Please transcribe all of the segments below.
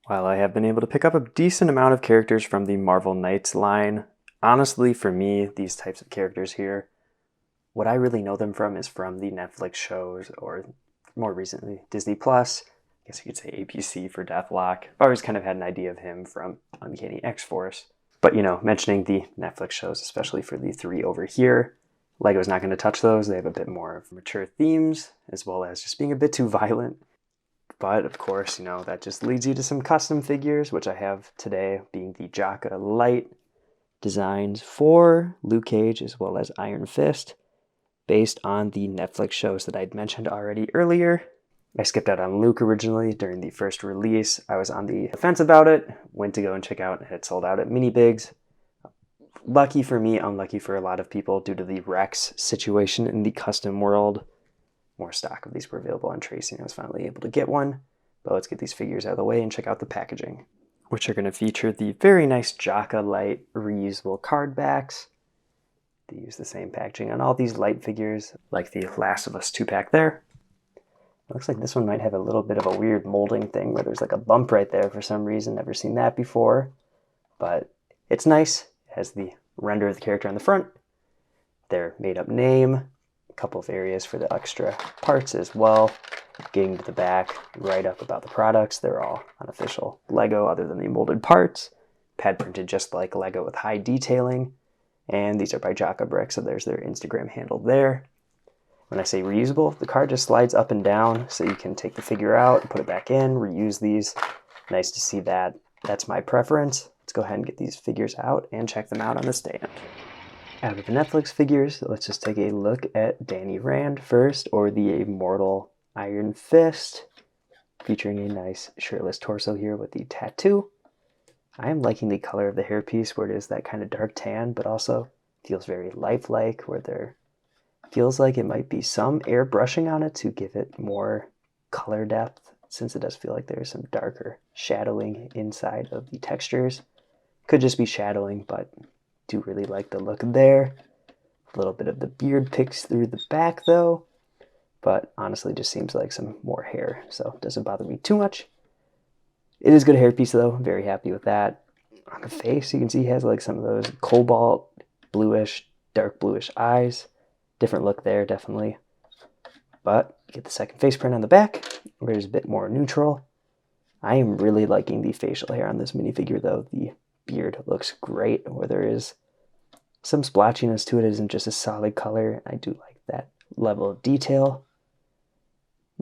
While I have been able to pick up a decent amount of characters from the Marvel Knights line, honestly, for me, these types of characters here, what I really know them from is from the Netflix shows, or more recently, Disney Plus. I guess you could say APC for Deathlock. I've always kind of had an idea of him from Uncanny X-Force. But, mentioning the Netflix shows, especially for the three over here, Lego's not going to touch those. They have a bit more mature themes, as well as just being a bit too violent. But of course, that just leads you to some custom figures, which I have today, being the Jaka Light designs for Luke Cage as well as Iron Fist, based on the Netflix shows that I'd mentioned already earlier. I skipped out on Luke originally during the first release. I was on the fence about it, went to go and check out, and it sold out at Mini-Bigs. Lucky for me, unlucky for a lot of people due to the Rex situation in the custom world. More stock of these were available on tracing. I was finally able to get one. But let's get these figures out of the way and check out the packaging, which are going to feature the very nice Jaka Light reusable card backs. They use the same packaging on all these light figures, like the Last of Us 2-pack there. It looks like this one might have a little bit of a weird molding thing where there's like a bump right there for some reason. Never seen that before. But it's nice. It has the render of the character on the front, their made-up name, couple of areas for the extra parts as well. Getting to the back, write up about the products. They're all unofficial Lego other than the molded parts. Pad printed just like Lego with high detailing. And these are by Jaka Brick, so there's their Instagram handle there. When I say reusable, the card just slides up and down, so you can take the figure out, put it back in, reuse these. Nice to see that. That's my preference. Let's go ahead and get these figures out and check them out on the stand. Out of the Netflix figures, let's just take a look at Danny Rand first, or the immortal Iron Fist, featuring a nice shirtless torso here with the tattoo. I am liking the color of the hairpiece, where it is that kind of dark tan, but also feels very lifelike, where there feels like it might be some airbrushing on it to give it more color depth, since it does feel like there's some darker shadowing inside of the textures. Could just be shadowing, but do really like the look there. A little bit of the beard picks through the back though, but honestly just seems like some more hair, so it doesn't bother me too much. It is a good hairpiece though, very happy with that. On the face, you can see he has like some of those cobalt bluish, dark bluish eyes. Different look there, definitely. But get the second face print on the back, where it's a bit more neutral. I am really liking the facial hair on this minifigure though. The beard looks great, where there is some splotchiness to it. It isn't just a solid color. I do like that level of detail.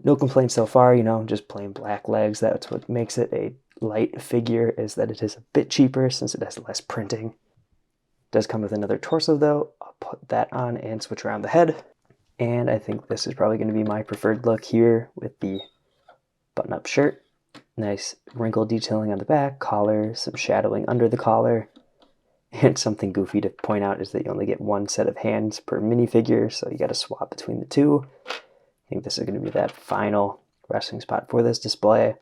No complaints so far, just plain black legs. That's what makes it a light figure, is that it is a bit cheaper since it has less printing. It does come with another torso though. I'll put that on and switch around the head. And I think this is probably going to be my preferred look here with the button-up shirt. Nice wrinkle detailing on the back, collar, some shadowing under the collar. And something goofy to point out is that you only get one set of hands per minifigure, so you got to swap between the two. I think this is going to be that final resting spot for this display.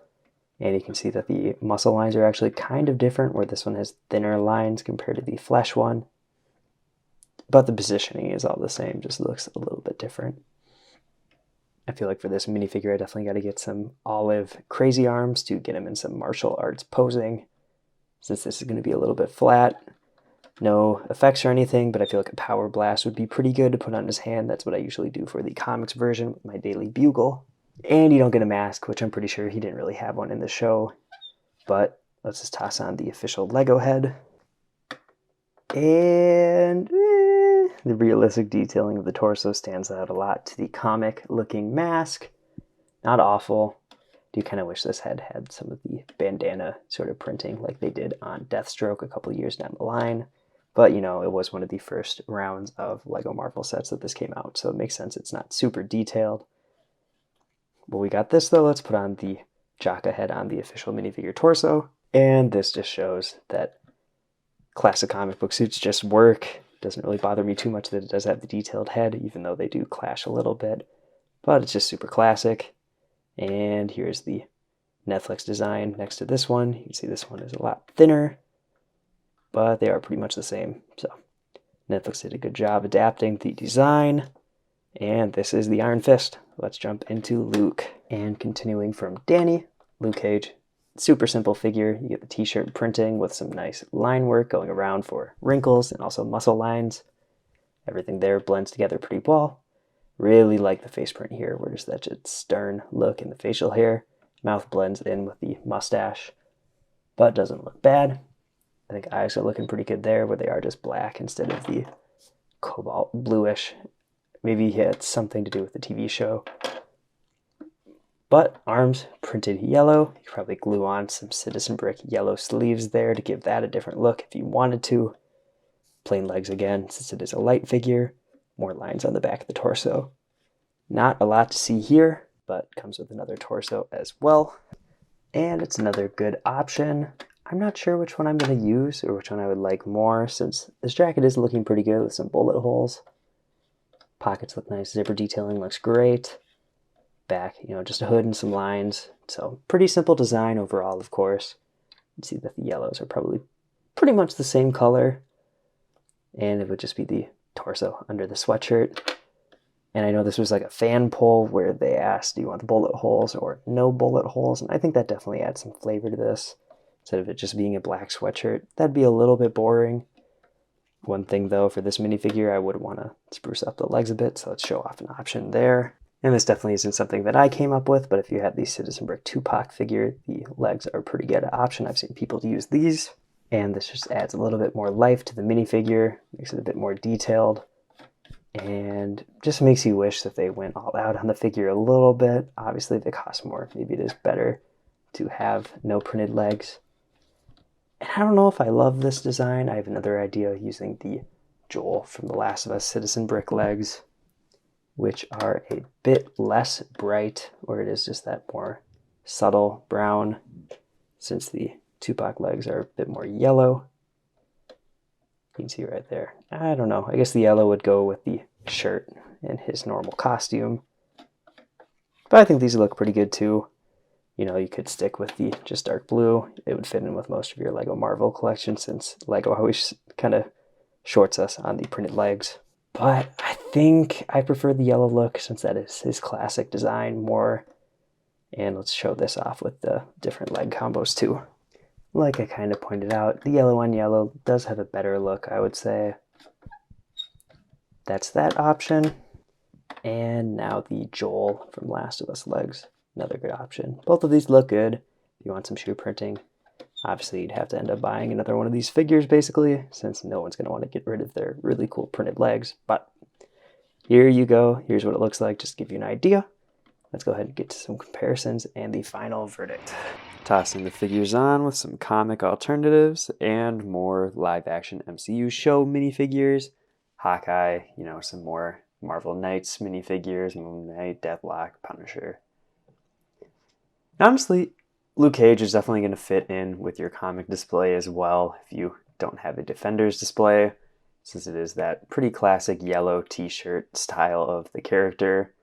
And you can see that the muscle lines are actually kind of different, where this one has thinner lines compared to the flesh one. But the positioning is all the same, just looks a little bit different. I feel like for this minifigure, I definitely got to get some olive crazy arms to get him in some martial arts posing, since this is going to be a little bit flat. No effects or anything, but I feel like a power blast would be pretty good to put on his hand. That's what I usually do for the comics version with my daily bugle. And you don't get a mask, which I'm pretty sure he didn't really have one in the show. But let's just toss on the official Lego head. And the realistic detailing of the torso stands out a lot to the comic-looking mask. Not awful. Do kind of wish this head had some of the bandana sort of printing like they did on Deathstroke a couple years down the line. But, it was one of the first rounds of Lego Marvel sets that this came out, so it makes sense it's not super detailed. Well, we got this, though. Let's put on the Jaka head on the official minifigure torso. And this just shows that classic comic book suits just work. Doesn't really bother me too much that it does have the detailed head, even though they do clash a little bit. But it's just super classic. And here's the Netflix design next to this one. You can see this one is a lot thinner, but they are pretty much the same. So Netflix did a good job adapting the design. And this is the Iron Fist. Let's jump into Luke. And continuing from Danny, Luke Cage super simple figure. You get the t-shirt printing with some nice line work going around for wrinkles and also muscle lines. Everything there blends together pretty well. Really like the face print here, where there's that stern look in the facial hair. Mouth blends in with the mustache, but doesn't look bad. I think eyes are looking pretty good there, where they are just black instead of the cobalt bluish. Maybe it's something to do with the TV show. But arms printed yellow. You could probably glue on some Citizen Brick yellow sleeves there to give that a different look if you wanted to. Plain legs again, since it is a light figure. More lines on the back of the torso. Not a lot to see here, but comes with another torso as well. And it's another good option. I'm not sure which one I'm going to use or which one I would like more, since this jacket is looking pretty good with some bullet holes. Pockets look nice, zipper detailing looks great. Back, just a hood and some lines. So pretty simple design overall, of course. You see that the yellows are probably pretty much the same color. And it would just be the torso under the sweatshirt. And I know this was like a fan poll where they asked, do you want the bullet holes or no bullet holes? And I think that definitely adds some flavor to this. Instead of it just being a black sweatshirt, that'd be a little bit boring. One thing though, for this minifigure, I would want to spruce up the legs a bit, so let's show off an option there. And this definitely isn't something that I came up with, but if you have the Citizen Brick Tupac figure, the legs are a pretty good option. I've seen people use these, and this just adds a little bit more life to the minifigure, makes it a bit more detailed, and just makes you wish that they went all out on the figure a little bit. Obviously, if it costs more, maybe it is better to have no printed legs. And I don't know if I love this design. I have another idea using the Joel from The Last of Us Citizen Brick legs, which are a bit less bright, or it is just that more subtle brown, since the Tupac legs are a bit more yellow. You can see right there. I don't know. I guess the yellow would go with the shirt and his normal costume. But I think these look pretty good too. You could stick with the just dark blue. It would fit in with most of your Lego Marvel collection, since Lego always kind of shorts us on the printed legs. But I think I prefer the yellow look, since that is his classic design more. And let's show this off with the different leg combos too. Like I kind of pointed out, the yellow on yellow does have a better look, I would say. That's that option. And now the Joel from Last of Us legs, another good option. Both of these look good. If you want some shoe printing, obviously you'd have to end up buying another one of these figures basically, since no one's going to want to get rid of their really cool printed legs. But here you go. Here's what it looks like, just to give you an idea. Let's go ahead and get to some comparisons and the final verdict. Tossing the figures on with some comic alternatives and more live action MCU show minifigures. Hawkeye, some more Marvel Knights minifigures, Moon Knight, Deathlock, Punisher. Honestly, Luke Cage is definitely going to fit in with your comic display as well if you don't have a Defenders display, since it is that pretty classic yellow t-shirt style of the character,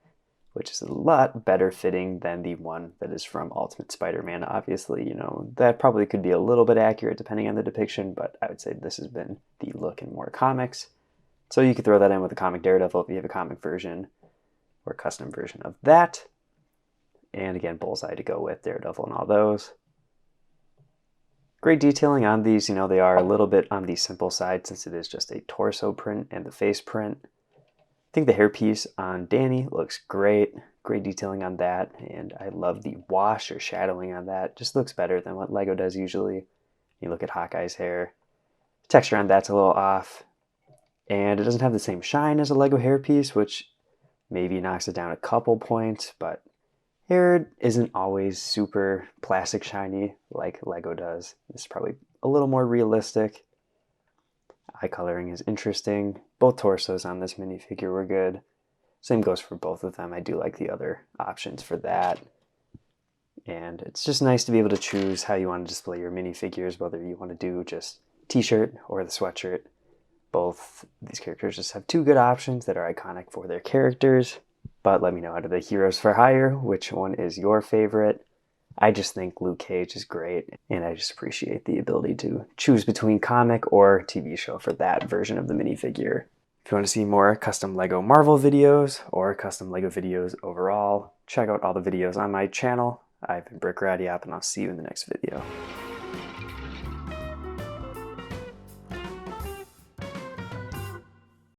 which is a lot better fitting than the one that is from Ultimate Spider-Man. Obviously, that probably could be a little bit accurate depending on the depiction, but I would say this has been the look in more comics. So you could throw that in with a comic Daredevil if you have a comic version or a custom version of that. And again, Bullseye to go with Daredevil and all those. Great detailing on these. They are a little bit on the simple side, since it is just a torso print and the face print. I think the hairpiece on Danny looks great. Great detailing on that. And I love the wash or shadowing on that. Just looks better than what Lego does usually. You look at Hawkeye's hair. The texture on that's a little off. And it doesn't have the same shine as a Lego hairpiece, which maybe knocks it down a couple points. But hair isn't always super plastic shiny like Lego does. It's probably a little more realistic. Eye coloring is interesting. Both torsos on this minifigure were good. Same goes for both of them. I do like the other options for that. And it's just nice to be able to choose how you want to display your minifigures, whether you want to do just t-shirt or the sweatshirt. Both these characters just have two good options that are iconic for their characters. But let me know, out of the Heroes for Hire, which one is your favorite? I just think Luke Cage is great, and I just appreciate the ability to choose between comic or TV show for that version of the minifigure. If you want to see more custom Lego Marvel videos or custom Lego videos overall, check out all the videos on my channel. I've been Brick Raddy Up, and I'll see you in the next video.